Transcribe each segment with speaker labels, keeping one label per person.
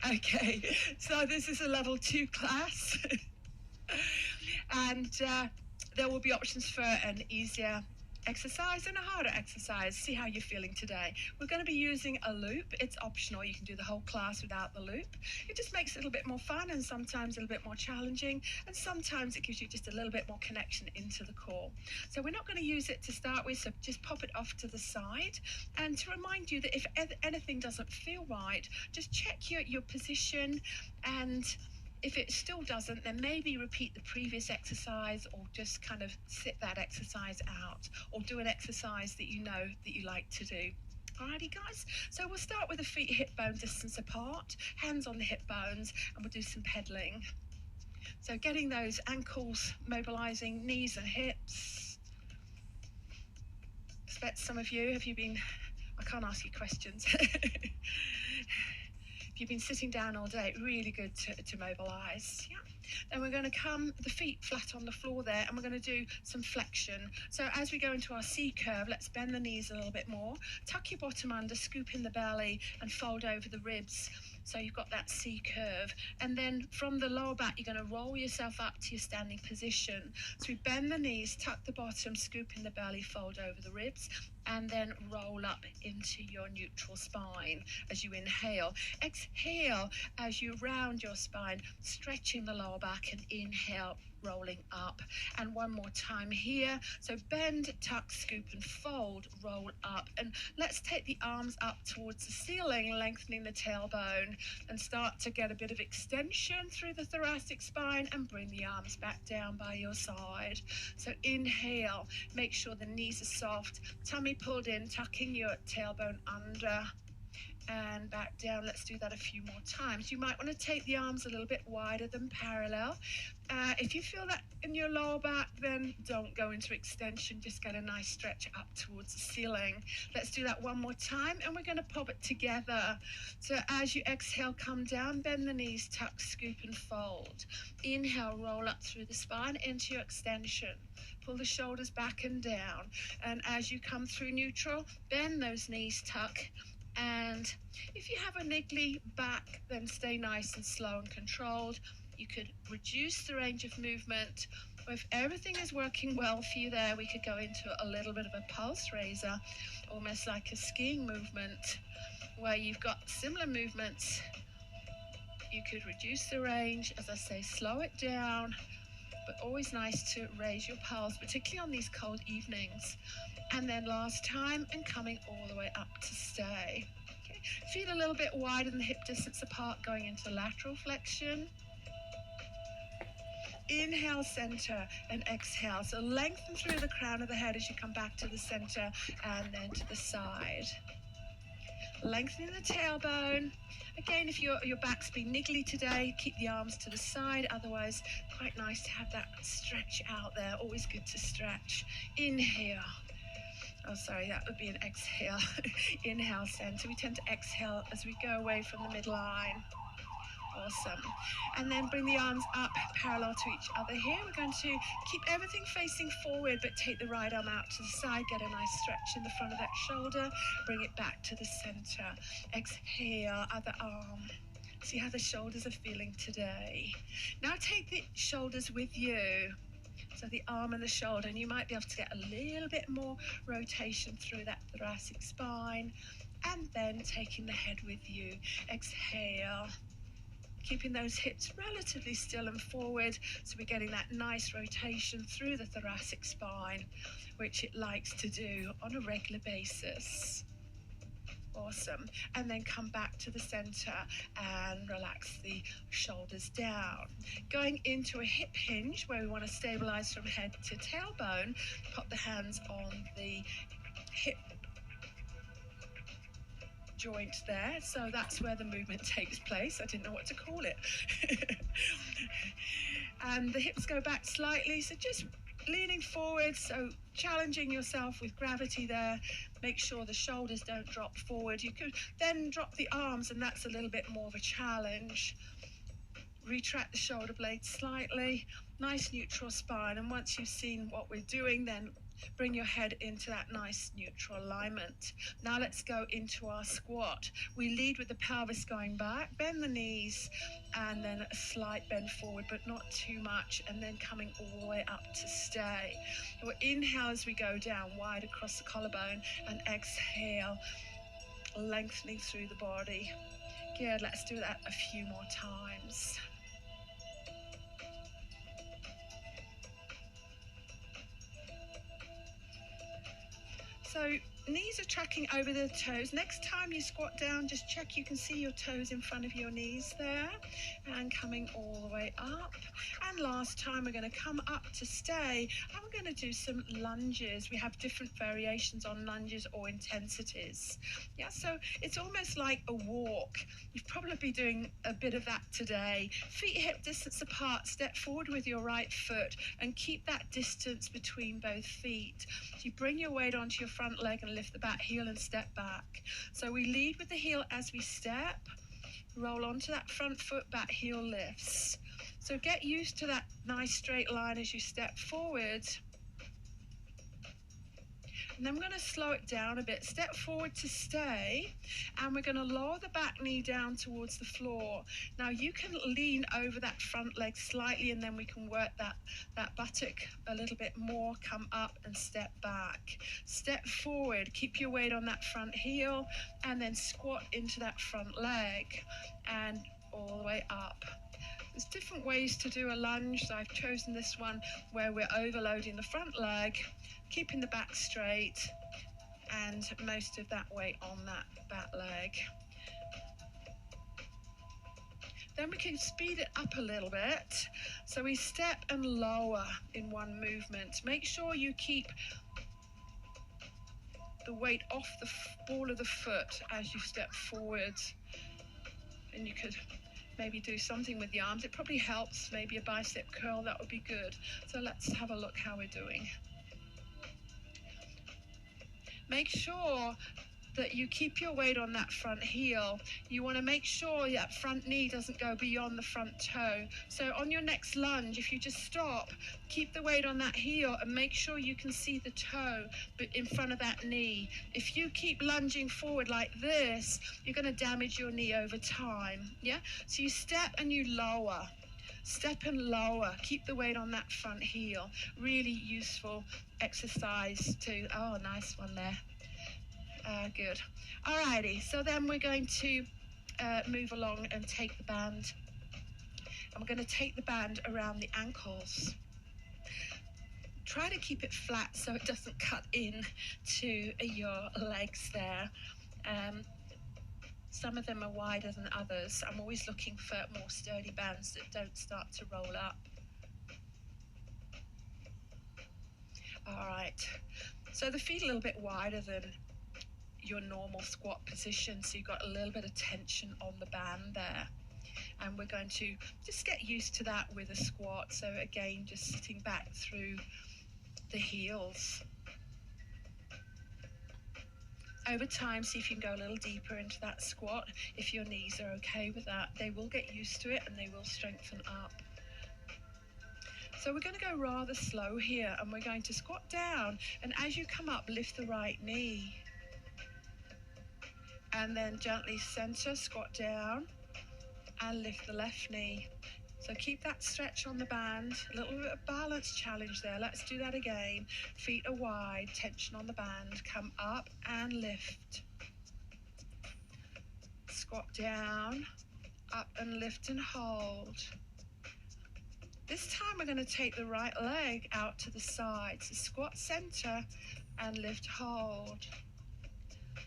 Speaker 1: Okay, so this is a level 2 class. And there will be options for an easier exercise and a harder exercise. See how you're feeling today. We're going to be using a loop. It's optional. You can do the whole class without the loop. It just makes it a little bit more fun and sometimes a little bit more challenging, and sometimes it gives you just a little bit more connection into the core. So we're not going to use it to start with, so just pop it off to the side. And to remind you that if anything doesn't feel right, just check your position, and if it still doesn't, then maybe repeat the previous exercise, or just kind of sit that exercise out, or do an exercise that you know that you like to do. Alrighty guys, so we'll start with the feet hip bone distance apart, hands on the hip bones, and we'll do some pedaling. So getting those ankles mobilizing, knees and hips. I expect some of you, I can't ask you questions. You've been sitting down all day, really good to mobilize. Yeah. Then we're going to come the feet flat on the floor there, and we're going to do some flexion. So as we go into our C curve, let's bend the knees a little bit more, tuck your bottom under, scoop in the belly and fold over the ribs. So you've got that C curve. And then from the lower back, you're going to roll yourself up to your standing position. So we bend the knees, tuck the bottom, scoop in the belly, fold over the ribs, and then roll up into your neutral spine as you inhale. Exhale as you round your spine, stretching the lower back, and inhale, rolling up. And one more time here. So bend, tuck, scoop and fold, roll up. And let's take the arms up towards the ceiling, lengthening the tailbone, and start to get a bit of extension through the thoracic spine, and bring the arms back down by your side. So inhale, make sure the knees are soft, tummy pulled in, tucking your tailbone under, and back down. Let's do that a few more times. You might want to take the arms a little bit wider than parallel. If you feel that in your lower back, then don't go into extension, just get a nice stretch up towards the ceiling. Let's do that one more time, and we're going to pop it together. So as you exhale, come down, bend the knees, tuck, scoop and fold. Inhale, roll up through the spine into your extension. Pull the shoulders back and down. And as you come through neutral, bend those knees, tuck. And if you have a niggly back, then stay nice and slow and controlled. You could reduce the range of movement, or if everything is working well for you there, we could go into a little bit of a pulse raiser, almost like a skiing movement, where you've got similar movements. You could reduce the range, as I say, slow it down, but always nice to raise your pulse, particularly on these cold evenings. And then last time, and coming all the way up to stay. Okay. Feet a little bit wider than the hip distance apart, going into lateral flexion. Inhale, center, and exhale. So lengthen through the crown of the head as you come back to the center, and then to the side. Lengthening the tailbone. Again, if your back's been niggly today, keep the arms to the side. Otherwise, quite nice to have that stretch out there. Always good to stretch. Inhale. Oh, sorry, that would be an exhale. Inhale, center. We tend to exhale as we go away from the midline. Awesome. And then bring the arms up parallel to each other here. We're going to keep everything facing forward, but take the right arm out to the side. Get a nice stretch in the front of that shoulder. Bring it back to the center. Exhale, other arm. See how the shoulders are feeling today. Now take the shoulders with you. So the arm and the shoulder, and you might be able to get a little bit more rotation through that thoracic spine. And then taking the head with you. Exhale. Keeping those hips relatively still and forward, so we're getting that nice rotation through the thoracic spine, which it likes to do on a regular basis. Awesome. And then come back to the center and relax the shoulders down. Going into a hip hinge where we want to stabilize from head to tailbone, pop the hands on the hip joint there, so that's where the movement takes place. I didn't know what to call it. And the hips go back slightly, so just leaning forward, so challenging yourself with gravity there. Make sure the shoulders don't drop forward. You could then drop the arms, and that's a little bit more of a challenge. Retract the shoulder blades slightly. Nice neutral spine, and once you've seen what we're doing, then Bring your head into that nice neutral alignment. Now let's go into our squat. We lead with the pelvis going back, bend the knees, and then a slight bend forward, but not too much, and then coming all the way up to stay. We'll inhale as we go down, wide across the collarbone, and exhale, lengthening through the body. Good, let's do that a few more times. So knees are tracking over the toes. Next time you squat down, just check you can see your toes in front of your knees there, and coming all the way up. And last time we're going to come up to stay, and we're going to do some lunges. We have different variations on lunges or intensities. Yeah, so it's almost like a walk. You've probably been doing a bit of that today. Feet hip distance apart, step forward with your right foot and keep that distance between both feet. So you bring your weight onto your front leg and lift the back heel and step back. So we lead with the heel as we step, roll onto that front foot, back heel lifts. So get used to that nice straight line as you step forward. And then we're going to slow it down a bit. Step forward to stay, and we're going to lower the back knee down towards the floor. Now you can lean over that front leg slightly, and then we can work that buttock a little bit more. Come up and step back. Step forward, keep your weight on that front heel, and then squat into that front leg, and all the way up. There's different ways to do a lunge, so I've chosen this one where we're overloading the front leg, keeping the back straight, and most of that weight on that back leg. Then we can speed it up a little bit. So we step and lower in one movement. Make sure you keep the weight off the ball of the foot as you step forward. And you could maybe do something with the arms. It probably helps, maybe a bicep curl, that would be good. So let's have a look how we're doing. Make sure that you keep your weight on that front heel. You want to make sure that front knee doesn't go beyond the front toe. So on your next lunge, if you just stop, keep the weight on that heel and make sure you can see the toe in front of that knee. If you keep lunging forward like this, you're going to damage your knee over time. Yeah? So you step and you lower. Step and lower. Keep the weight on that front heel. Really useful exercise too. Oh, nice one there. Good. Alrighty, so then we're going to move along and take the band. And we're going to take the band around the ankles. Try to keep it flat so it doesn't cut in to your legs there. Some of them are wider than others. I'm always looking for more sturdy bands that don't start to roll up. Alright, so the feet a little bit wider than your normal squat position, so you've got a little bit of tension on the band there, and we're going to just get used to that with a squat. So again, just sitting back through the heels. Over time, see if you can go a little deeper into that squat. If your knees are okay with that, they will get used to it and they will strengthen up. So we're going to go rather slow here, and we're going to squat down, and as you come up, lift the right knee. And then gently center, squat down, and lift the left knee. So keep that stretch on the band. A little bit of balance challenge there. Let's do that again. Feet are wide, tension on the band. Come up and lift. Squat down, up and lift and hold. This time we're going to take the right leg out to the side. So squat center and lift, hold.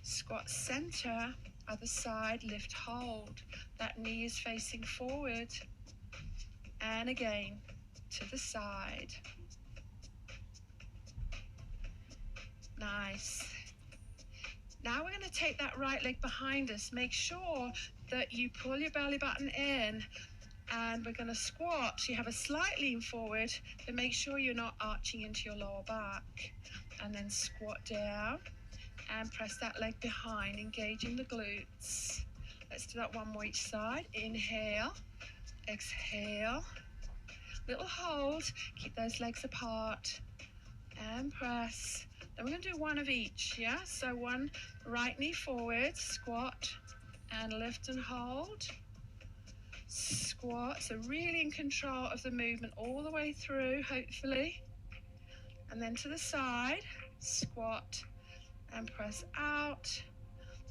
Speaker 1: Squat center, other side, lift, hold. That knee is facing forward. And again, to the side. Nice. Now we're going to take that right leg behind us. Make sure that you pull your belly button in, and we're going to squat. So you have a slight lean forward, but make sure you're not arching into your lower back. And then squat down. And press that leg behind, engaging the glutes. Let's do that one more each side. Inhale, exhale, little hold. Keep those legs apart. and press. Then we're going to do one of each, yeah? So one right knee forward, squat, and lift and hold. Squat, so really in control of the movement all the way through, hopefully. And then to the side, squat, and press out.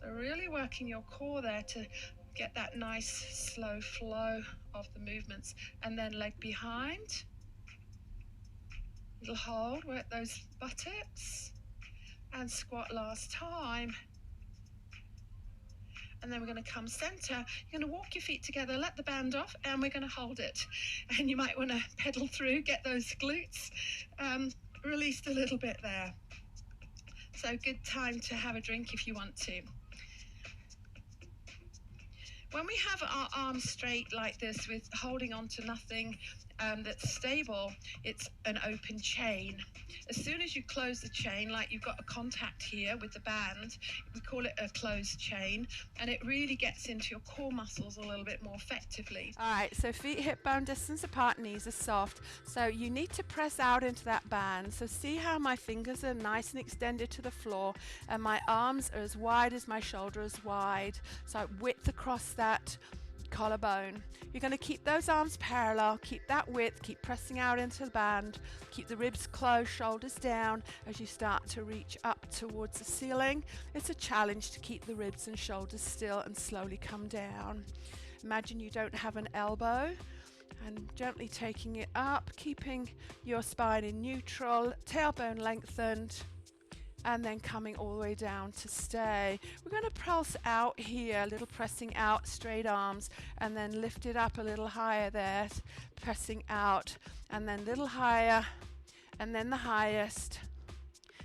Speaker 1: So really working your core there to get that nice slow flow of the movements. And then leg behind. Little hold, work those buttocks. And squat last time. And then we're going to come center. You're going to walk your feet together, let the band off, and we're going to hold it. And you might want to pedal through, get those glutes released a little bit there. So good time to have a drink if you want to. When we have our arms straight like this with holding on to nothing that's stable, it's an open chain. As soon as you close the chain, like you've got a contact here with the band, we call it a closed chain, and it really gets into your core muscles a little bit more effectively.
Speaker 2: All right, so feet hip bone distance apart, knees are soft. So you need to press out into that band. So see how my fingers are nice and extended to the floor, and my arms are as wide as my shoulder is wide. So width across that collarbone. You're going to keep those arms parallel, keep that width, keep pressing out into the band, keep the ribs closed, shoulders down as you start to reach up towards the ceiling. It's a challenge to keep the ribs and shoulders still and slowly come down. Imagine you don't have an elbow, and gently taking it up, keeping your spine in neutral, tailbone lengthened, and then coming all the way down to stay. We're going to pulse out here, a little pressing out, straight arms, and then lift it up a little higher there, pressing out, and then a little higher, and then the highest.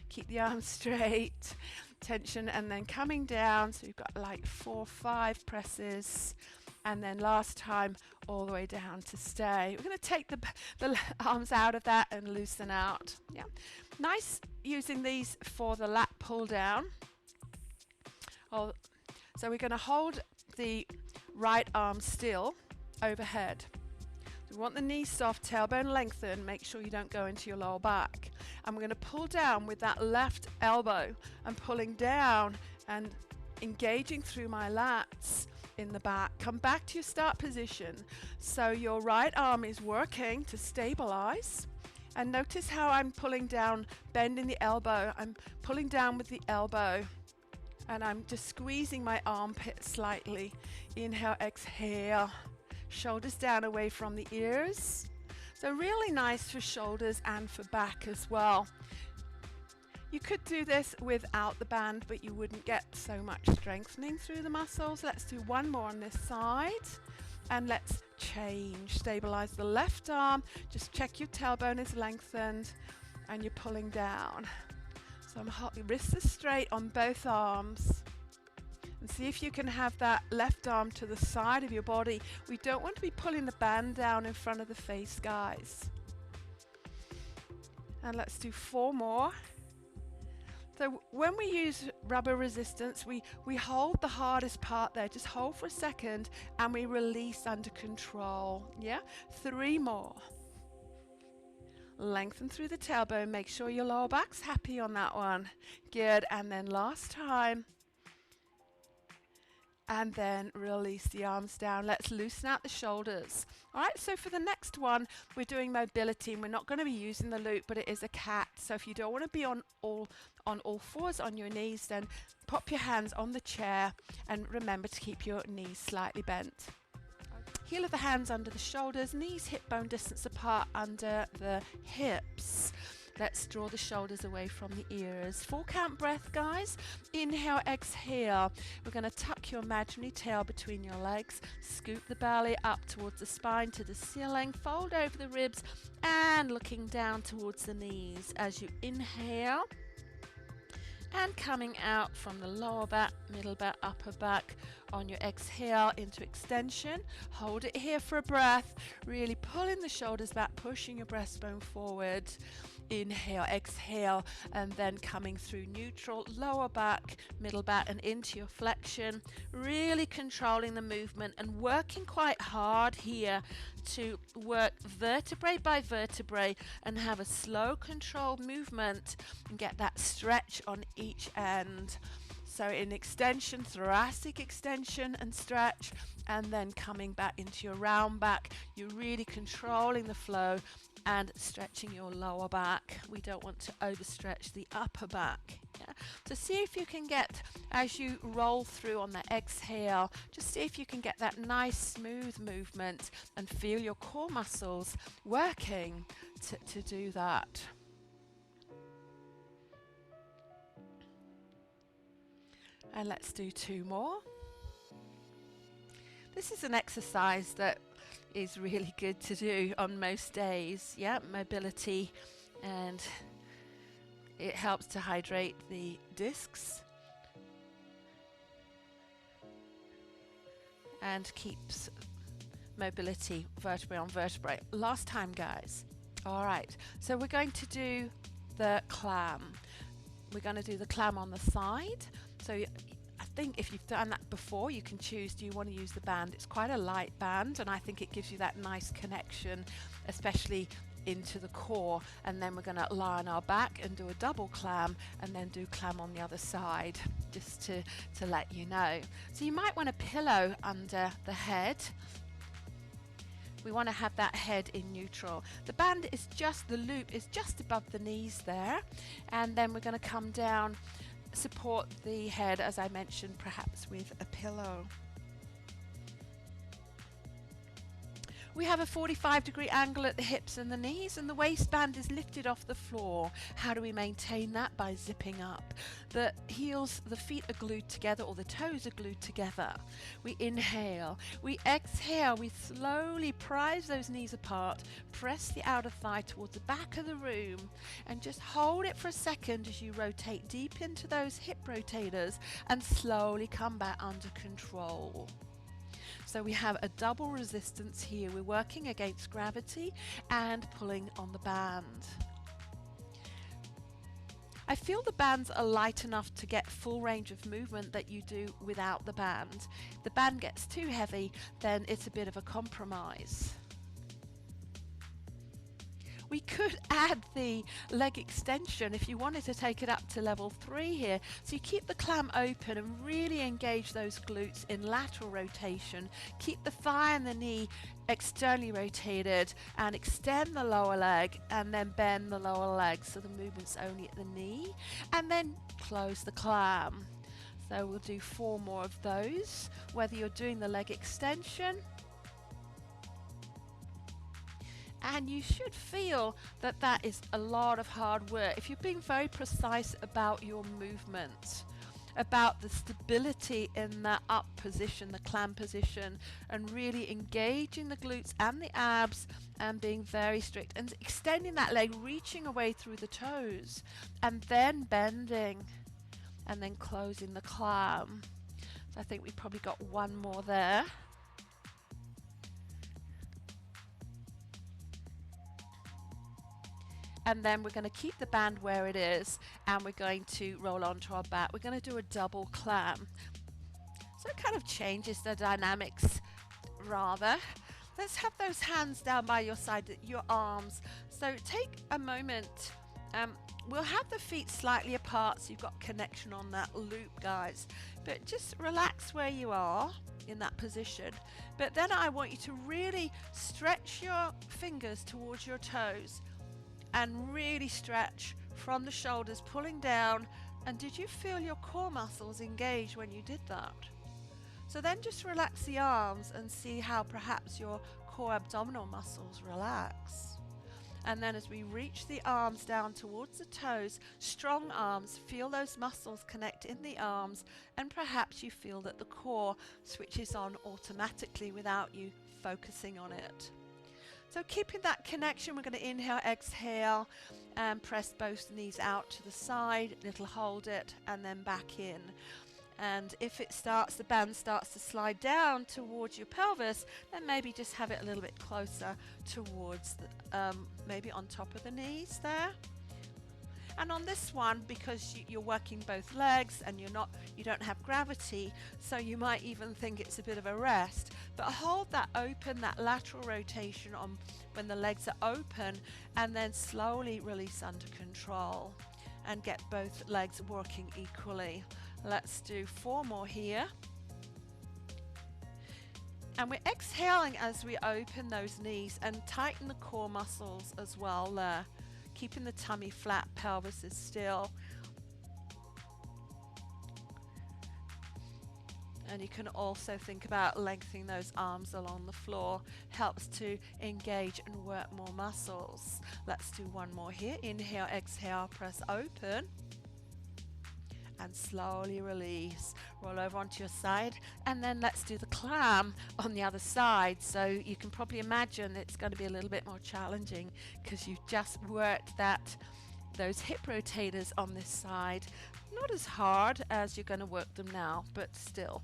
Speaker 2: Keep the arms straight, tension, and then coming down. So you've got like 4 or 5 presses, and then last time all the way down to stay. We're going to take the arms out of that and loosen out. Yeah, nice using these for the lat pull down. So we're going to hold the right arm still overhead. So we want the knees soft, tailbone lengthened. Make sure you don't go into your lower back. And we're going to pull down with that left elbow and pulling down and engaging through my lats in the back. Come back to your start position. So your right arm is working to stabilize. And notice how I'm pulling down, bending the elbow. I'm pulling down with the elbow. And I'm just squeezing my armpit slightly. Inhale, exhale. Shoulders down away from the ears. So really nice for shoulders and for back as well. You could do this without the band, but you wouldn't get so much strengthening through the muscles. Let's do one more on this side. And let's change. Stabilize the left arm. Just check your tailbone is lengthened and you're pulling down. So I'm holding wrists are straight on both arms. And see if you can have that left arm to the side of your body. We don't want to be pulling the band down in front of the face, guys. And let's do 4 more. So when we use rubber resistance, we hold the hardest part there. Just hold for a second and we release under control. Yeah? 3 more. Lengthen through the tailbone. Make sure your lower back's happy on that one. Good. And then last time. And then release the arms down. Let's loosen out the shoulders. All right, so for the next one, we're doing mobility, and we're not going to be using the loop, but it is a cat. So if you don't want to be on all fours on your knees, then pop your hands on the chair and remember to keep your knees slightly bent. Heel of the hands under the shoulders, knees hip bone distance apart under the hips. Let's draw the shoulders away from the ears. 4 count breath, guys. Inhale, exhale. We're going to tuck your imaginary tail between your legs. Scoop the belly up towards the spine to the ceiling. Fold over the ribs and looking down towards the knees as you inhale. And coming out from the lower back, middle back, upper back on your exhale into extension. Hold it here for a breath. Really pulling the shoulders back, pushing your breastbone forward. Inhale, exhale, and then coming through neutral, lower back, middle back, and into your flexion. Really controlling the movement and working quite hard here to work vertebrae by vertebrae and have a slow controlled movement and get that stretch on each end. So in extension, thoracic extension and stretch, and then coming back into your round back, you're really controlling the flow and stretching your lower back. We don't want to overstretch the upper back. Yeah? So see if you can get, as you roll through on the exhale, just see if you can get that nice smooth movement and feel your core muscles working to do that. And let's do 2 more. This is an exercise that is really good to do on most days. Yeah, mobility, and it helps to hydrate the discs and keeps mobility vertebrae on vertebrae. Last time, guys. All right, so we're going to do the clam. We're going to do the clam on the side. So I think if you've done that before, you can choose, do you want to use the band? It's quite a light band, and I think it gives you that nice connection, especially into the core. And then we're going to lie on our back and do a double clam, and then do clam on the other side, just to let you know. So you might want a pillow under the head. We want to have that head in neutral. The band is just, the loop is just above the knees there, and then we're going to come down, support the head, as I mentioned, perhaps with a pillow. We have a 45-degree angle at the hips and the knees, and the waistband is lifted off the floor. How do we maintain that? By zipping up. The heels, the feet are glued together, or the toes are glued together. We inhale. We exhale. We slowly prise those knees apart, press the outer thigh towards the back of the room, and just hold it for a second as you rotate deep into those hip rotators and slowly come back under control. So we have a double resistance here. We're working against gravity and pulling on the band. I feel the bands are light enough to get full range of movement that you do without the band. If the band gets too heavy, then it's a bit of a compromise. We could add the leg extension if you wanted to take it up to level 3 here. So you keep the clam open and really engage those glutes in lateral rotation. Keep the thigh and the knee externally rotated, and extend the lower leg, and then bend the lower leg so the movement's only at the knee, and then close the clam. So we'll do 4 more of those, whether you're doing the leg extension. And you should feel that that is a lot of hard work. If you're being very precise about your movement, about the stability in that up position, the clam position, and really engaging the glutes and the abs, and being very strict and extending that leg, reaching away through the toes, and then bending, and then closing the clam. So I think we've probably got 1 more there. And then we're going to keep the band where it is, and we're going to roll onto our back. We're going to do a double clam. So it kind of changes the dynamics rather. Let's have those hands down by your side, your arms. So take a moment. We'll have the feet slightly apart so you've got connection on that loop, guys. But just relax where you are in that position. But then I want you to really stretch your fingers towards your toes, and really stretch from the shoulders, pulling down. And did you feel your core muscles engage when you did that? So then just relax the arms and see how perhaps your core abdominal muscles relax. And then as we reach the arms down towards the toes, strong arms, feel those muscles connect in the arms, and perhaps you feel that the core switches on automatically without you focusing on it. So keeping that connection, we're going to inhale, exhale, and press both knees out to the side. Little hold it, and then back in. And if it starts, the band starts to slide down towards your pelvis, then maybe just have it a little bit closer towards, maybe on top of the knees there. And on this one, because you're working both legs and you don't have gravity, so you might even think it's a bit of a rest. But hold that open, that lateral rotation on when the legs are open, and then slowly release under control and get both legs working equally. Let's do 4 more here. And we're exhaling as we open those knees and tighten the core muscles as well there. Keeping the tummy flat, pelvis is still. And you can also think about lengthening those arms along the floor. Helps to engage and work more muscles. Let's do 1 more here. Inhale, exhale, press open. And slowly release. Roll over onto your side, and then let's do the clam on the other side. So you can probably imagine it's going to be a little bit more challenging because you've just worked those hip rotators on this side. Not as hard as you're going to work them now, but still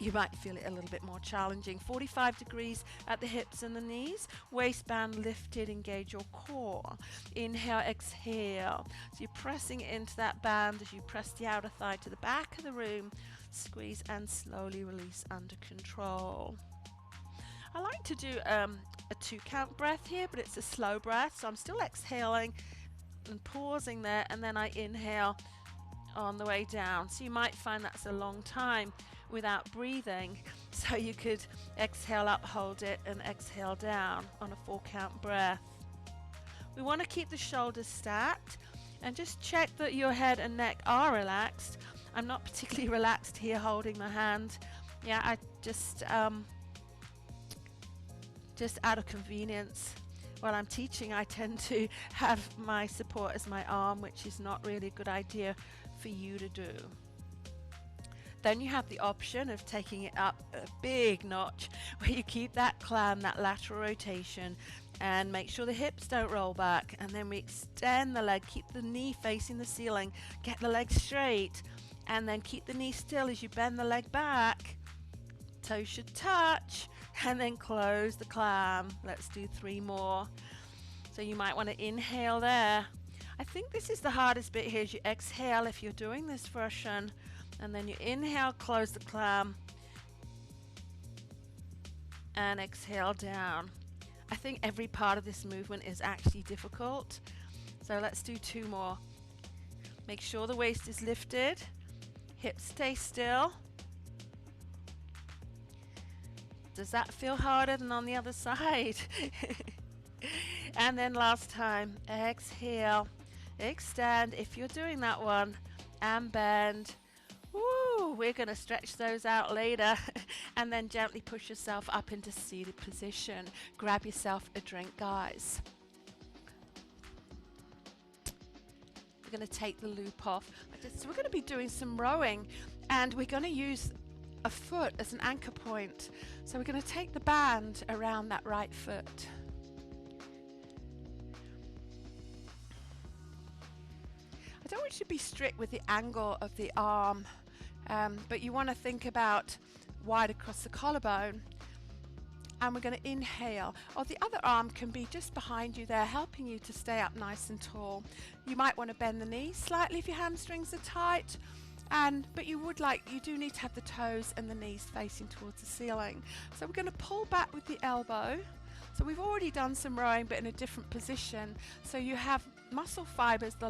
Speaker 2: you might feel it a little bit more challenging. 45 degrees at the hips and the knees, waistband lifted, engage your core. Inhale, exhale. So you're pressing into that band as you press the outer thigh to the back of the room. Squeeze and slowly release under control. I like to do a 2 count breath here, but it's a slow breath, so I'm still exhaling and pausing there, and then I inhale on the way down. So you might find that's a long time without breathing, so you could exhale up, hold it, and exhale down on a 4 count breath. We want to keep the shoulders stacked and just check that your head and neck are relaxed. I'm not particularly relaxed here holding my hand. Yeah, I just out of convenience while I'm teaching, I tend to have my support as my arm, which is not really a good idea for you to do. Then you have the option of taking it up a big notch where you keep that clam, that lateral rotation, and make sure the hips don't roll back. And then we extend the leg, keep the knee facing the ceiling, get the leg straight, and then keep the knee still as you bend the leg back. Toes should touch, and then close the clam. Let's do 3 more. So you might want to inhale there. I think this is the hardest bit here, as you exhale if you're doing this version. And then you inhale, close the clam, and exhale down. I think every part of this movement is actually difficult. So let's do 2 more. Make sure the waist is lifted, hips stay still. Does that feel harder than on the other side? And then last time, exhale, extend if you're doing that one, and bend. Woo, we're going to stretch those out later. And then gently push yourself up into seated position. Grab yourself a drink, guys. We're going to take the loop off. So we're going to be doing some rowing, and we're going to use a foot as an anchor point. So we're going to take the band around that right foot. I don't want you to be strict with the angle of the arm, but you want to think about wide across the collarbone. And we're going to inhale. Or the other arm can be just behind you there, helping you to stay up nice and tall. You might want to bend the knees slightly if your hamstrings are tight. But you do need to have the toes and the knees facing towards the ceiling. So we're going to pull back with the elbow. So we've already done some rowing, but in a different position. So you have muscle fibers. The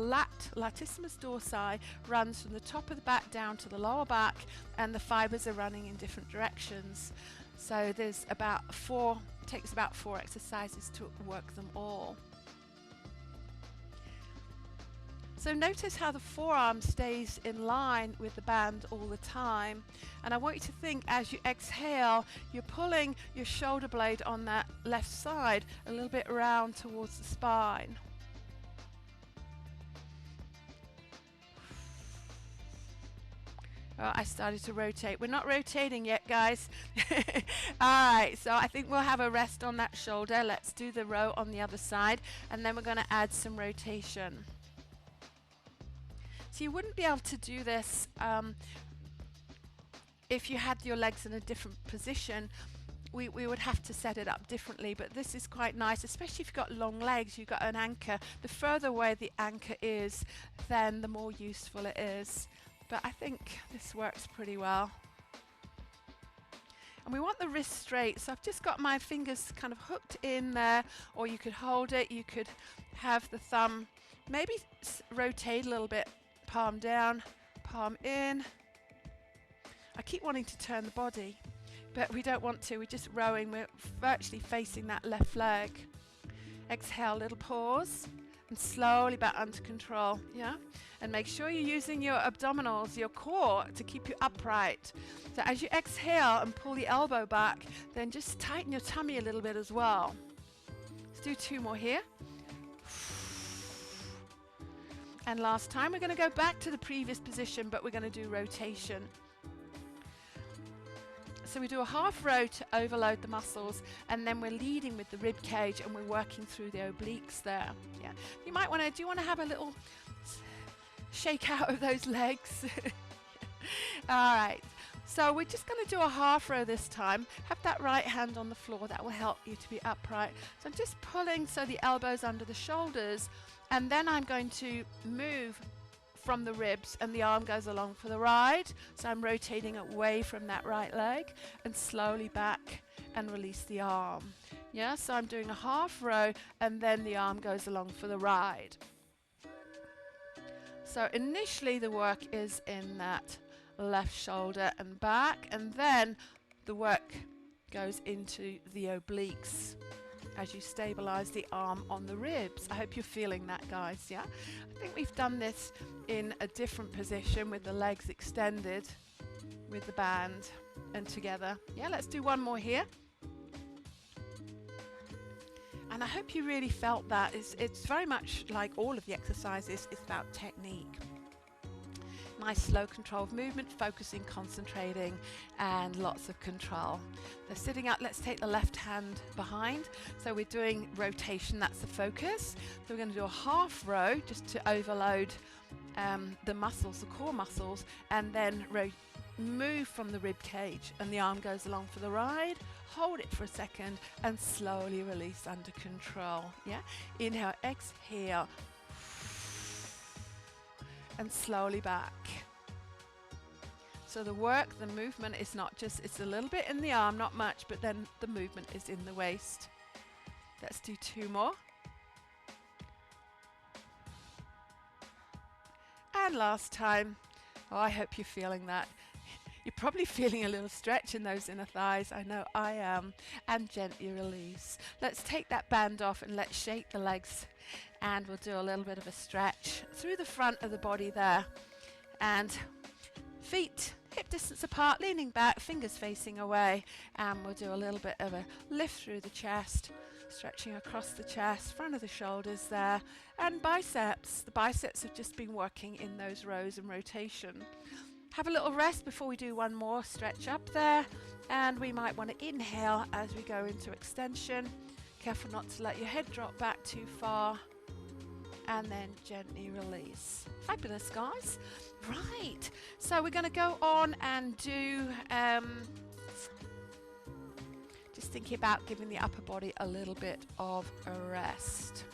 Speaker 2: latissimus dorsi runs from the top of the back down to the lower back, and the fibers are running in different directions. So there's takes about 4 exercises to work them all. So notice how the forearm stays in line with the band all the time. And I want you to think as you exhale, you're pulling your shoulder blade on that left side a little bit round towards the spine. Oh, I started to rotate. We're not rotating yet, guys. All right, so I think we'll have a rest on that shoulder. Let's do the row on the other side, and then we're going to add some rotation. So you wouldn't be able to do this if you had your legs in a different position, we would have to set it up differently, but this is quite nice, especially if you've got long legs, you've got an anchor. The further away the anchor is, then the more useful it is. But I think this works pretty well. And we want the wrist straight, so I've just got my fingers kind of hooked in there, or you could hold it, you could have the thumb maybe rotate a little bit, palm down, palm in. I keep wanting to turn the body, but we don't want to, we're just rowing, we're virtually facing that left leg. Exhale, little pause, and slowly back under control, yeah? And make sure you're using your abdominals, your core, to keep you upright. So as you exhale and pull the elbow back, then just tighten your tummy a little bit as well. Let's do 2 more here. And last time, we're going to go back to the previous position, but we're going to do rotation. So we do a half row to overload the muscles, and then we're leading with the rib cage, and we're working through the obliques there. Yeah, you might want to. Do you want to have a little shake out of those legs? All right. So we're just going to do a half row this time. Have that right hand on the floor. That will help you to be upright. So I'm just pulling so the elbows under the shoulders, and then I'm going to move from the ribs, and the arm goes along for the ride. So I'm rotating away from that right leg and slowly back and release the arm. Yeah, so I'm doing a half row, and then the arm goes along for the ride. So initially the work is in that left shoulder and back, and then the work goes into the obliques as you stabilize the arm on the ribs. I hope you're feeling that, guys. Yeah, I think we've done this in a different position with the legs extended with the band and together. Yeah, let's do 1 more here. And I hope you really felt that. It's very much like all of the exercises, it's about technique. Nice slow controlled movement, focusing, concentrating, and lots of control. So sitting up, let's take the left hand behind. So we're doing rotation, that's the focus. So we're going to do a half row just to overload the muscles, the core muscles, and then move from the rib cage, and the arm goes along for the ride. Hold it for a second and slowly release under control. Yeah, inhale, exhale, and slowly back. So the work, the movement is not just, it's a little bit in the arm, not much, but then the movement is in the waist. Let's do 2 more. And last time. Oh, I hope you're feeling that. You're probably feeling a little stretch in those inner thighs. I know I am. And gently release. Let's take that band off and let's shake the legs. And we'll do a little bit of a stretch through the front of the body there. And feet hip distance apart, leaning back, fingers facing away. And we'll do a little bit of a lift through the chest, stretching across the chest, front of the shoulders there. And biceps. The biceps have just been working in those rows and rotation. Have a little rest before we do 1 more stretch up there. And we might want to inhale as we go into extension. Careful not to let your head drop back too far. And then gently release. Fabulous, guys. Right. So we're going to go on and do, just thinking about giving the upper body a little bit of a rest.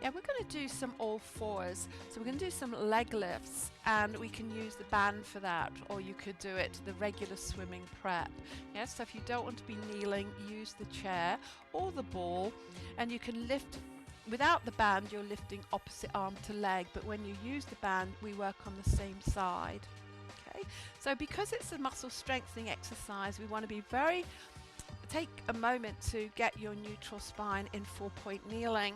Speaker 2: Yeah, we're going to do some all fours. So we're going to do some leg lifts, and we can use the band for that, or you could do it the regular swimming prep. Yeah, so if you don't want to be kneeling, use the chair or the ball, and you can lift. Without the band, you're lifting opposite arm to leg, but when you use the band, we work on the same side. Okay, so because it's a muscle strengthening exercise, we want to be take a moment to get your neutral spine in 4-point kneeling.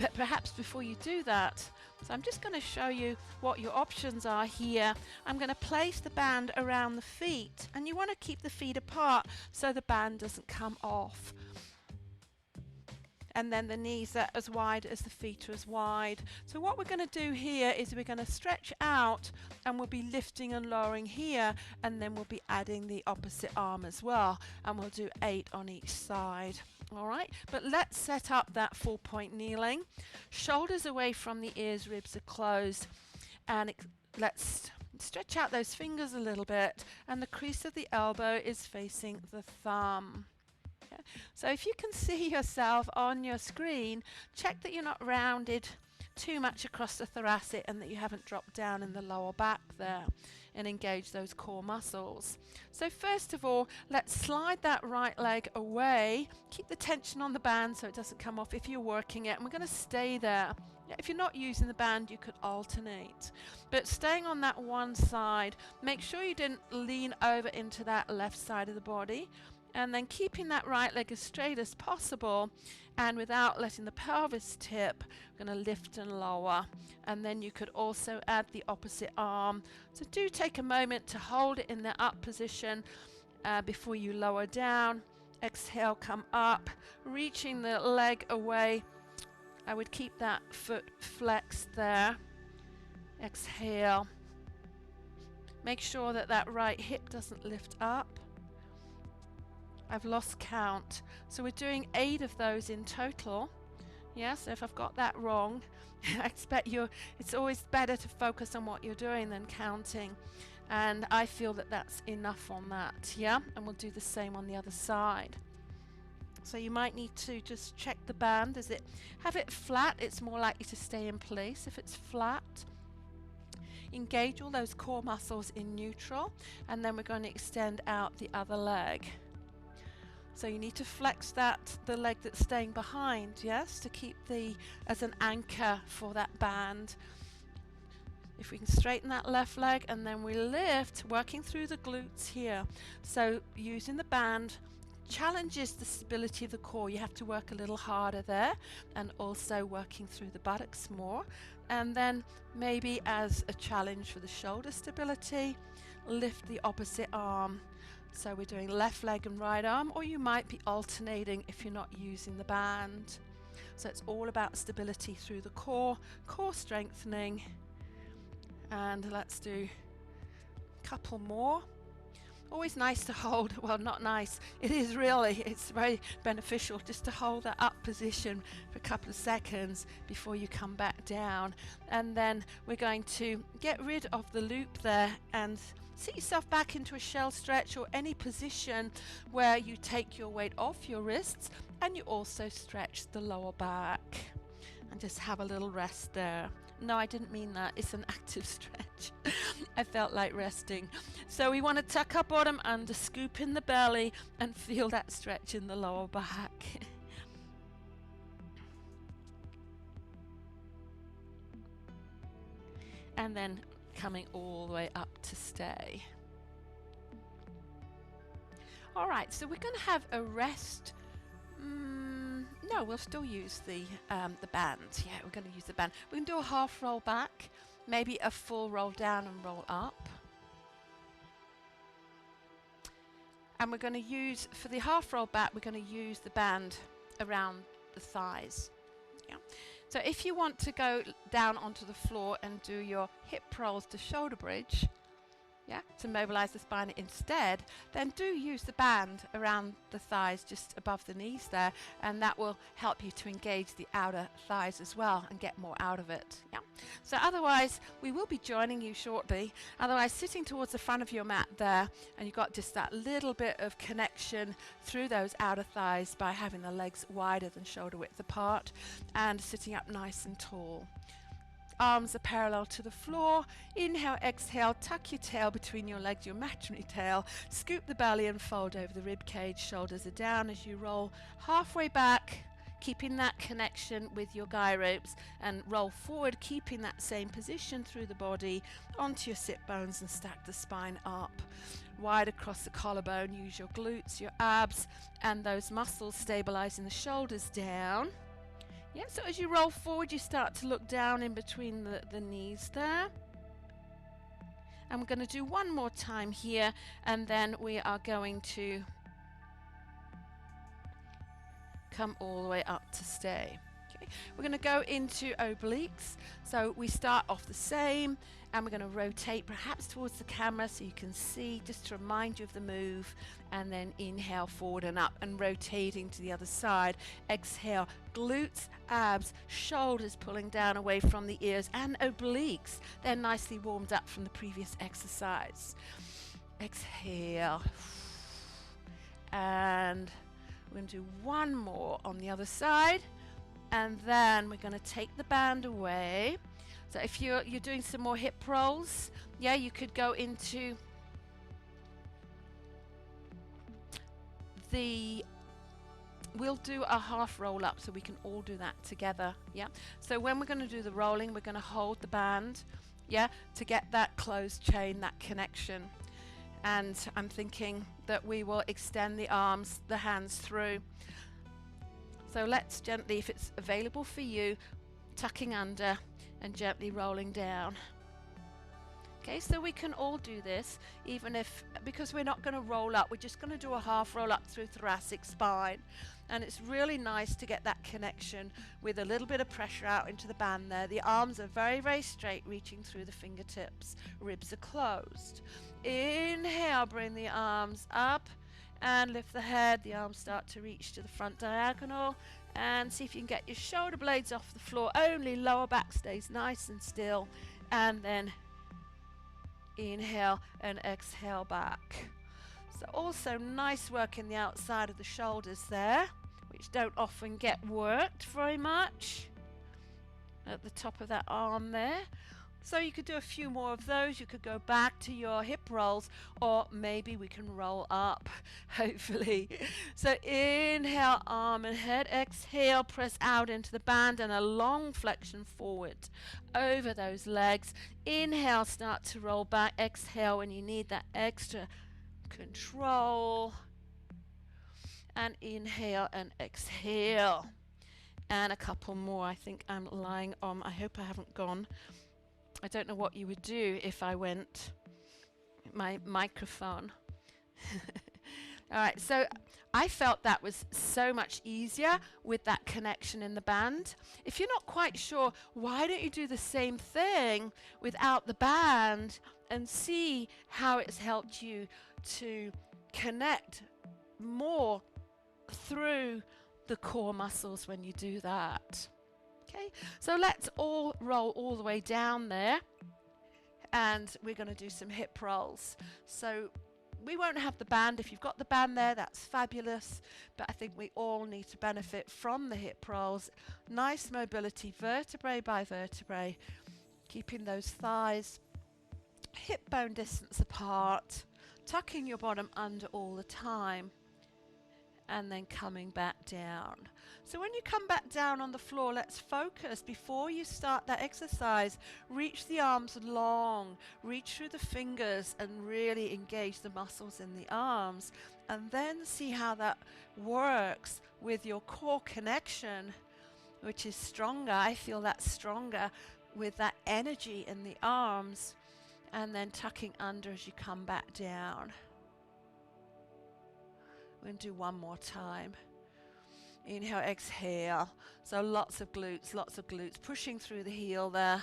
Speaker 2: But perhaps before you do that, so I'm just going to show you what your options are here. I'm going to place the band around the feet, and you want to keep the feet apart so the band doesn't come off. And then the knees are as wide as the feet are as wide. So what we're going to do here is we're going to stretch out, and we'll be lifting and lowering here, and then we'll be adding the opposite arm as well, and we'll do 8 on each side. All right, but let's set up that 4-point kneeling. Shoulders away from the ears, ribs are closed, and let's stretch out those fingers a little bit, and the crease of the elbow is facing the thumb. Okay. So if you can see yourself on your screen, check that you're not rounded too much across the thoracic and that you haven't dropped down in the lower back there, and engage those core muscles. So first of all, let's slide that right leg away. Keep the tension on the band so it doesn't come off if you're working it, and we're going to stay there. If you're not using the band, you could alternate, but staying on that one side. Make sure you didn't lean over into that left side of the body, and then keeping that right leg as straight as possible, and without letting the pelvis tip, we're going to lift and lower. And then you could also add the opposite arm. So do take a moment to hold it in the up position before you lower down. Exhale, come up, reaching the leg away. I would keep that foot flexed there. Exhale. Make sure that that right hip doesn't lift up. I've lost count. So we're doing 8 of those in total. Yeah, so if I've got that wrong, I expect it's always better to focus on what you're doing than counting. And I feel that that's enough on that. Yeah, and we'll do the same on the other side. So you might need to just check the band. Have it flat, it's more likely to stay in place. If it's flat, engage all those core muscles in neutral, and then we're going to extend out the other leg. So you need to flex the leg that's staying behind, yes, to keep as an anchor for that band. If we can straighten that left leg, and then we lift, working through the glutes here. So using the band challenges the stability of the core. You have to work a little harder there, and also working through the buttocks more. And then maybe as a challenge for the shoulder stability, lift the opposite arm. So we're doing left leg and right arm, or you might be alternating if you're not using the band. So it's all about stability through the core strengthening. And let's do a couple more. Always nice to hold, well, not nice, it is really, it's very beneficial just to hold that up position for a couple of seconds before you come back down. And then we're going to get rid of the loop there and sit yourself back into a shell stretch, or any position where you take your weight off your wrists and you also stretch the lower back, and just have a little rest there. No, I didn't mean that. It's an active stretch. I felt like resting. So we want to tuck our bottom under, scoop in the belly, and feel that stretch in the lower back. And then coming all the way up to stay. All right, so we're going to have a rest. No, we'll still use the band. Yeah, we're going to use the band. We can do a half roll back, maybe a full roll down and roll up. And we're going to use, for the half roll back, we're going to use the band around the thighs. Yeah. So if you want to go down onto the floor and do your hip rolls to shoulder bridge, yeah, to mobilize the spine instead, then do use the band around the thighs just above the knees there, and that will help you to engage the outer thighs as well and get more out of it. Yeah. So otherwise, we will be joining you shortly. Otherwise, sitting towards the front of your mat there, and you've got just that little bit of connection through those outer thighs by having the legs wider than shoulder width apart, and sitting up nice and tall. Arms are parallel to the floor. Inhale, exhale, tuck your tail between your legs, your imaginary tail. Scoop the belly and fold over the rib cage. Shoulders are down as you roll halfway back, keeping that connection with your guy ropes, and roll forward, keeping that same position through the body onto your sit bones, and stack the spine up. Wide across the collarbone, use your glutes, your abs, and those muscles stabilizing the shoulders down. Yeah, so as you roll forward, you start to look down in between the knees there. And we're going to do one more time here, and then we are going to come all the way up to stay. Okay. we're going to go into obliques. So we start off the same, and we're going to rotate perhaps towards the camera so you can see, just to remind you of the move. And then inhale forward and up and rotating to the other side. Exhale, glutes, abs, shoulders pulling down away from the ears, and obliques. They're nicely warmed up from the previous exercise. Exhale. And we're going to do one more on the other side, and then we're going to take the band away. So if you're doing some more hip rolls, yeah, you could go into we'll do a half roll up so we can all do that together. Yeah, so when we're going to do the rolling, we're going to hold the band, yeah, to get that closed chain, that connection. And I'm thinking that we will extend the arms, the hands through. So let's gently, if it's available for you, tucking under and gently rolling down. Okay, so we can all do this, even if, because we're not going to roll up, we're just going to do a half roll up through thoracic spine. And it's really nice to get that connection with a little bit of pressure out into the band there. The arms are very, very straight, reaching through the fingertips. Ribs are closed. Inhale, bring the arms up and lift the head. The arms start to reach to the front diagonal. And see if you can get your shoulder blades off the floor. Only lower back stays nice and still. And then inhale and exhale back. So also nice work in the outside of the shoulders there, which don't often get worked very much at the top of that arm there. So you could do a few more of those. You could go back to your hip rolls, or maybe we can roll up, hopefully. So inhale, arm and head. Exhale, press out into the band and a long flexion forward over those legs. Inhale, start to roll back. Exhale when you need that extra control. And inhale and exhale. And a couple more. I think I'm lying on. I hope I haven't gone. I don't know what you would do if I went my microphone. All right, so I felt that was so much easier with that connection in the band. If you're not quite sure, why don't you do the same thing without the band and see how it's helped you to connect more through the core muscles when you do that. Okay, so let's all roll all the way down there, and we're going to do some hip rolls. So we won't have the band. If you've got the band there, that's fabulous, but I think we all need to benefit from the hip rolls. Nice mobility, vertebrae by vertebrae, keeping those thighs hip bone distance apart, tucking your bottom under all the time, and then coming back down. So when you come back down on the floor, let's focus. Before you start that exercise, reach the arms long, reach through the fingers and really engage the muscles in the arms, and then see how that works with your core connection, which is stronger. I feel that stronger with that energy in the arms, and then tucking under as you come back down. We're going to do one more time. Inhale, exhale. So lots of glutes, pushing through the heel there.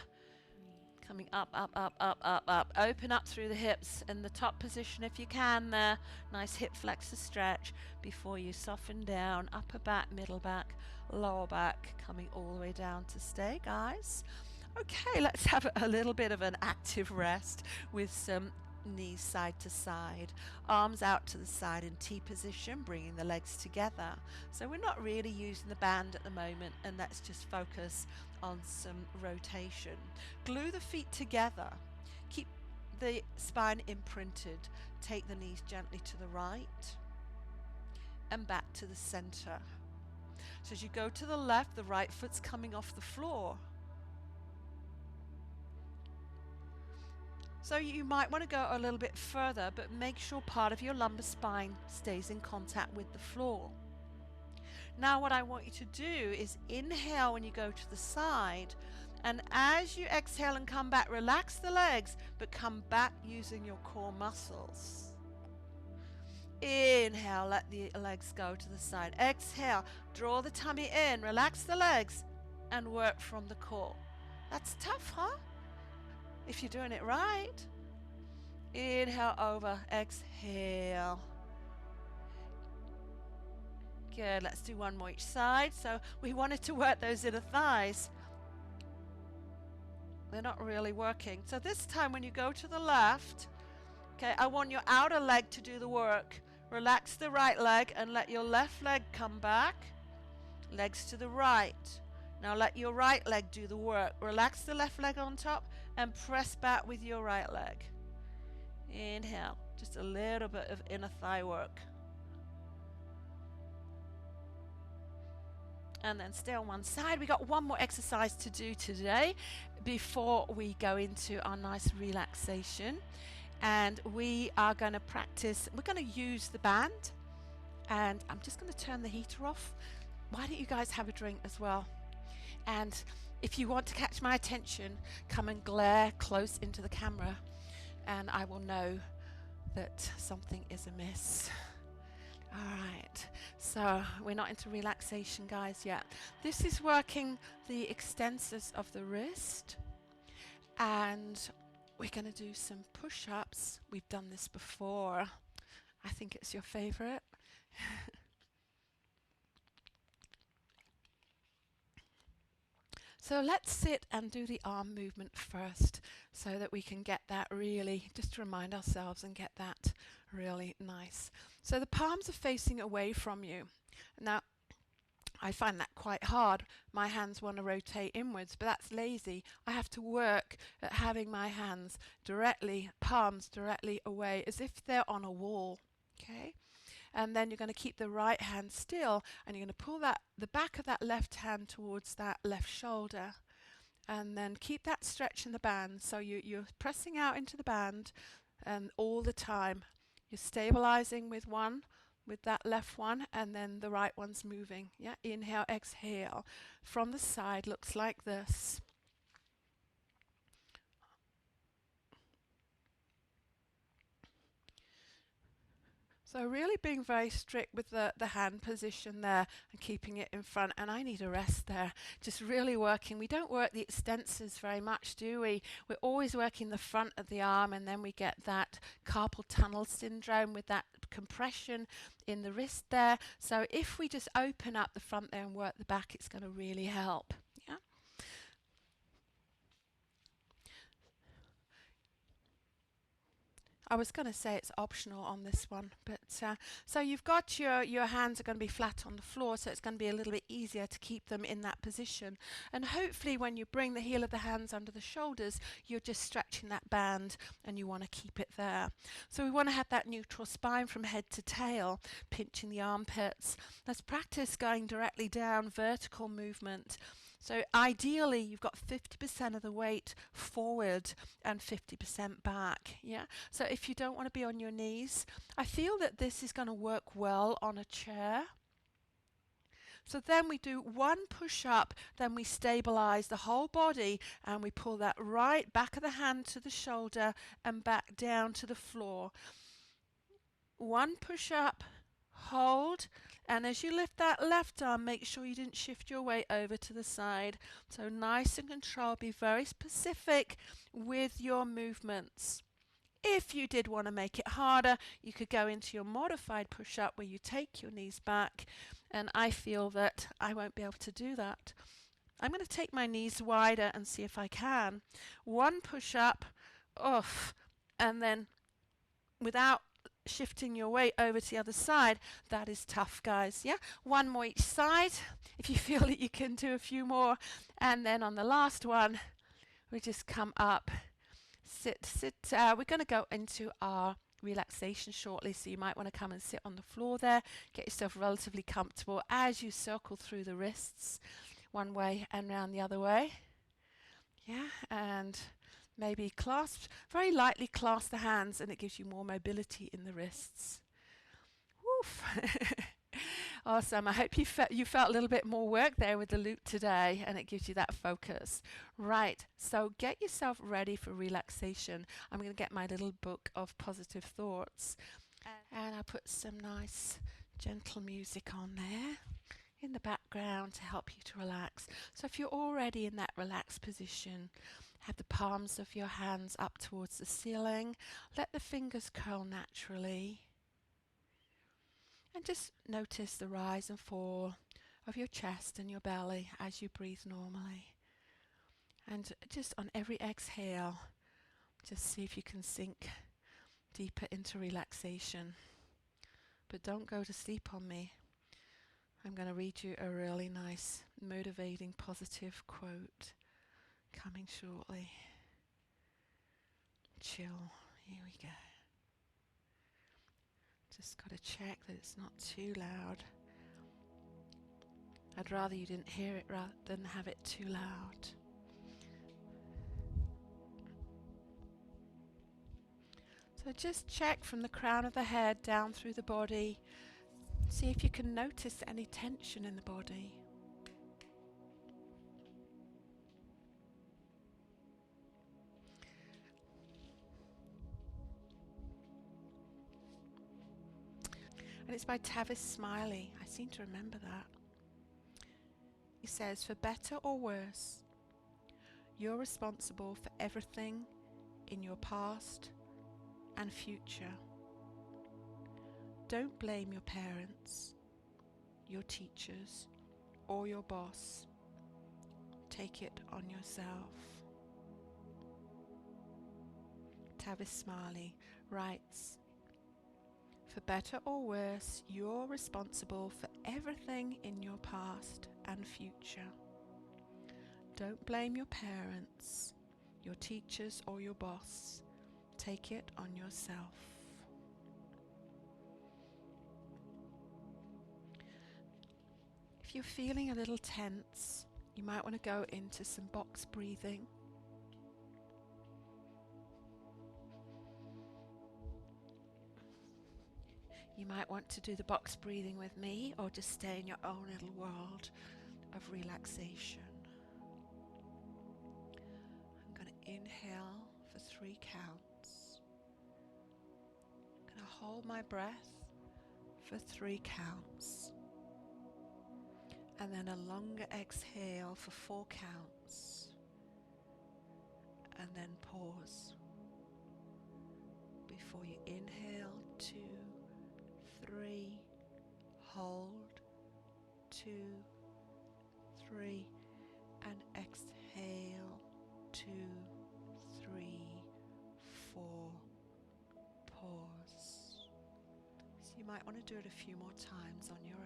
Speaker 2: Coming up, up, up, up, up, up. Open up through the hips in the top position if you can there. Nice hip flexor stretch before you soften down. Upper back, middle back, lower back. Coming all the way down to stay, guys. Okay, let's have a little bit of an active rest with some knees side to side, arms out to the side in T position, bringing the legs together. So we're not really using the band at the moment, and let's just focus on some rotation. Glue the feet together, keep the spine imprinted, take the knees gently to the right and back to the center. So as you go to the left, the right foot's coming off the floor. So you might want to go a little bit further, but make sure part of your lumbar spine stays in contact with the floor. Now what I want you to do is inhale when you go to the side, and as you exhale and come back, relax the legs, but come back using your core muscles. Inhale, let the legs go to the side. Exhale, draw the tummy in, relax the legs, and work from the core. That's tough, huh? If you're doing it right. Inhale over, exhale. Good, let's do one more each side. So we wanted to work those inner thighs. They're not really working. So this time when you go to the left, okay, I want your outer leg to do the work. Relax the right leg and let your left leg come back. Legs to the right. Now let your right leg do the work. Relax the left leg on top and press back with your right leg. Inhale, just a little bit of inner thigh work. And then stay on one side. We got one more exercise to do today before we go into our nice relaxation. And we are going to practice, we're going to use the band. And I'm just going to turn the heater off. Why don't you guys have a drink as well? And if you want to catch my attention, come and glare close into the camera and I will know that something is amiss. All right, so we're not into relaxation, guys, yet. This is working the extensors of the wrist, and we're going to do some push-ups. We've done this before. I think it's your favorite. So let's sit and do the arm movement first so that we can get that really, just to remind ourselves and get that really nice. So the palms are facing away from you. Now, I find that quite hard. My hands want to rotate inwards, but that's lazy. I have to work at having my hands directly, palms directly away, as if they're on a wall, okay? And then you're going to keep the right hand still and you're going to pull the back of that left hand towards that left shoulder and then keep that stretch in the band. So you're pressing out into the band and all the time. You're stabilizing with that left one, and then the right one's moving. Yeah, inhale, exhale. From the side looks like this. So really being very strict with the hand position there and keeping it in front. And I need a rest there. Just really working. We don't work the extensors very much, do we? We're always working the front of the arm, and then we get that carpal tunnel syndrome with that compression in the wrist there. So if we just open up the front there and work the back, it's going to really help. Yeah. I was going to say it's optional on this one, but so you've got your hands are going to be flat on the floor, so it's going to be a little bit easier to keep them in that position. And hopefully when you bring the heel of the hands under the shoulders, you're just stretching that band and you want to keep it there. So we want to have that neutral spine from head to tail, pinching the armpits. Let's practice going directly down, vertical movement. So ideally, you've got 50% of the weight forward and 50% back. Yeah. So if you don't want to be on your knees, I feel that this is going to work well on a chair. So then we do one push up, then we stabilize the whole body and we pull that right back of the hand to the shoulder and back down to the floor. One push up, hold, and as you lift that left arm, make sure you didn't shift your weight over to the side. So nice and controlled, be very specific with your movements. If you did want to make it harder, you could go into your modified push-up where you take your knees back, and I feel that I won't be able to do that. I'm going to take my knees wider and see if I can. One push-up, off, and then without shifting your weight over to the other side. That is tough, guys. Yeah, one more each side if you feel that you can do a few more, and then on the last one we just come up, sit. We're going to go into our relaxation shortly, so you might want to come and sit on the floor there, get yourself relatively comfortable as you circle through the wrists one way and round the other way. Yeah, and maybe very lightly clasp the hands, and it gives you more mobility in the wrists. Woof. Awesome. I hope you felt a little bit more work there with the loop today, and it gives you that focus. Right, so get yourself ready for relaxation. I'm going to get my little book of positive thoughts, and I'll put some nice gentle music on there. in the background to help you to relax. So if you're already in that relaxed position, have the palms of your hands up towards the ceiling. Let the fingers curl naturally. And just notice the rise and fall of your chest and your belly as you breathe normally. And just on every exhale, just see if you can sink deeper into relaxation. But don't go to sleep on me. I'm going to read you a really nice, motivating, positive quote coming shortly. Chill. Here we go. Just got to check that it's not too loud. I'd rather you didn't hear it rather than have it too loud. So just check from the crown of the head down through the body. See if you can notice any tension in the body. And it's by Tavis Smiley. I seem to remember that. He says, for better or worse, you're responsible for everything in your past and future. Don't blame your parents, your teachers, or your boss. Take it on yourself. Tavis Smiley writes, for better or worse, you're responsible for everything in your past and future. Don't blame your parents, your teachers, or your boss. Take it on yourself. If you're feeling a little tense, you might want to go into some box breathing. You might want to do the box breathing with me or just stay in your own little world of relaxation. I'm going to inhale for 3 counts. I'm going to hold my breath for 3 counts. And then a longer exhale for 4 counts. And then pause. Before you inhale, 2, 3, hold, 2, 3, and exhale, 2, 3, 4, pause. So you might want to do it a few more times on your own.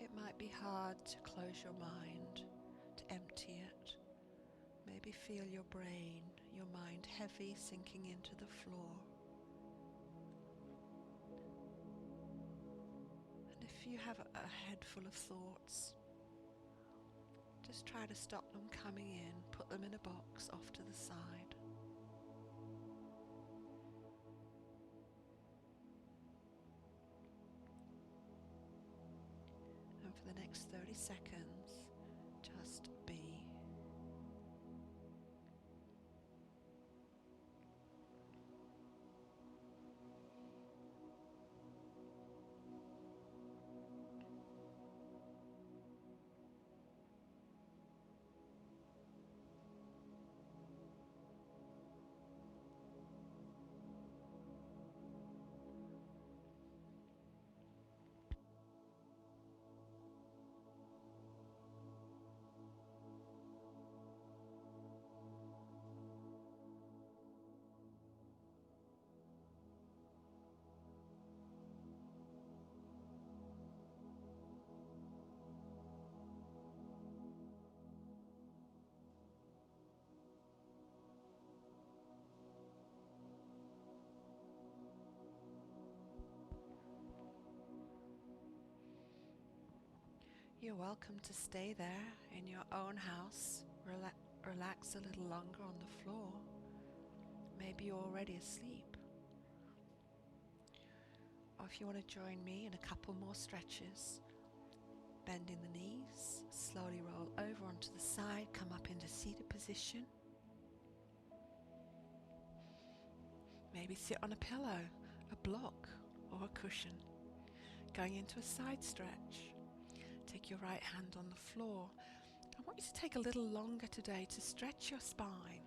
Speaker 2: It might be hard to close your mind, to empty it. Maybe feel your brain, your mind heavy, sinking into the floor. And if you have a head full of thoughts, just try to stop them coming in, put them in a box off to the side. And for the next 30 seconds, just be. You're welcome to stay there in your own house. Relax a little longer on the floor. Maybe you're already asleep. Or if you want to join me in a couple more stretches, bending the knees. Slowly roll over onto the side, come up into seated position. Maybe sit on a pillow, a block, or a cushion. Going into a side stretch. Take your right hand on the floor. I want you to take a little longer today to stretch your spine.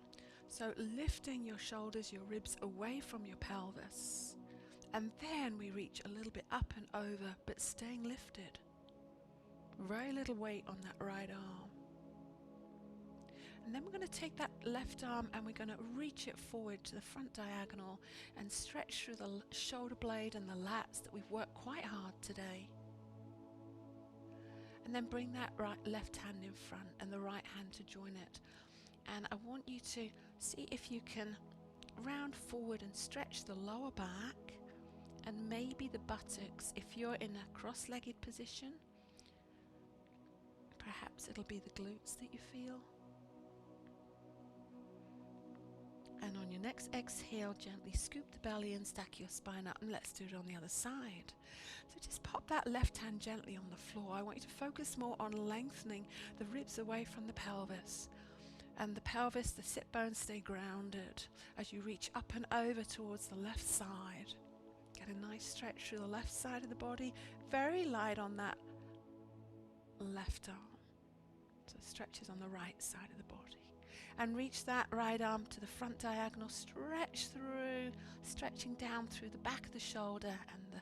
Speaker 2: So lifting your shoulders, your ribs away from your pelvis. And then we reach a little bit up and over, but staying lifted. Very little weight on that right arm. And then we're going to take that left arm and we're going to reach it forward to the front diagonal and stretch through the shoulder blade and the lats that we've worked quite hard today. And then bring that left hand in front and the right hand to join it. And I want you to see if you can round forward and stretch the lower back and maybe the buttocks. If you're in a cross-legged position, perhaps it'll be the glutes that you feel. And on your next exhale, gently scoop the belly and stack your spine up, and let's do it on the other side. So just pop that left hand gently on the floor. I want you to focus more on lengthening the ribs away from the pelvis. And the pelvis, the sit bones stay grounded as you reach up and over towards the left side. Get a nice stretch through the left side of the body, very light on that left arm. So stretches on the right side of the body. And reach that right arm to the front diagonal, stretch through, stretching down through the back of the shoulder and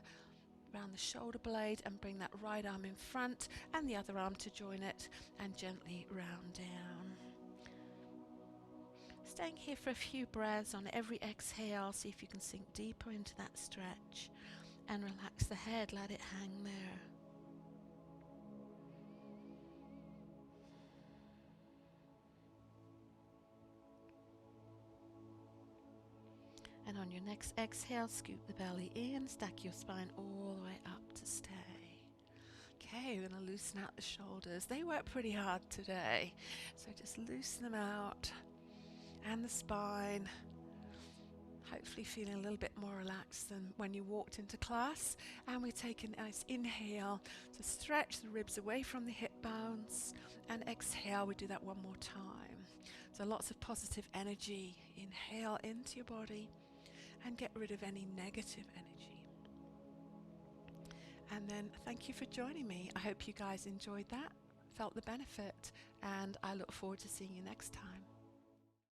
Speaker 2: around the shoulder blade, and bring that right arm in front and the other arm to join it, and gently round down. Staying here for a few breaths on every exhale. See if you can sink deeper into that stretch and relax the head, let it hang there. And on your next exhale, scoop the belly in, stack your spine all the way up to stay. Okay, we're going to loosen out the shoulders. They work pretty hard today, so just loosen them out. And the spine. Hopefully feeling a little bit more relaxed than when you walked into class. And we take a nice inhale to stretch the ribs away from the hip bones. And exhale, we do that one more time. So lots of positive energy. Inhale into your body and get rid of any negative energy. And then thank you for joining me. I hope you guys enjoyed that, felt the benefit, and I look forward to seeing you next time.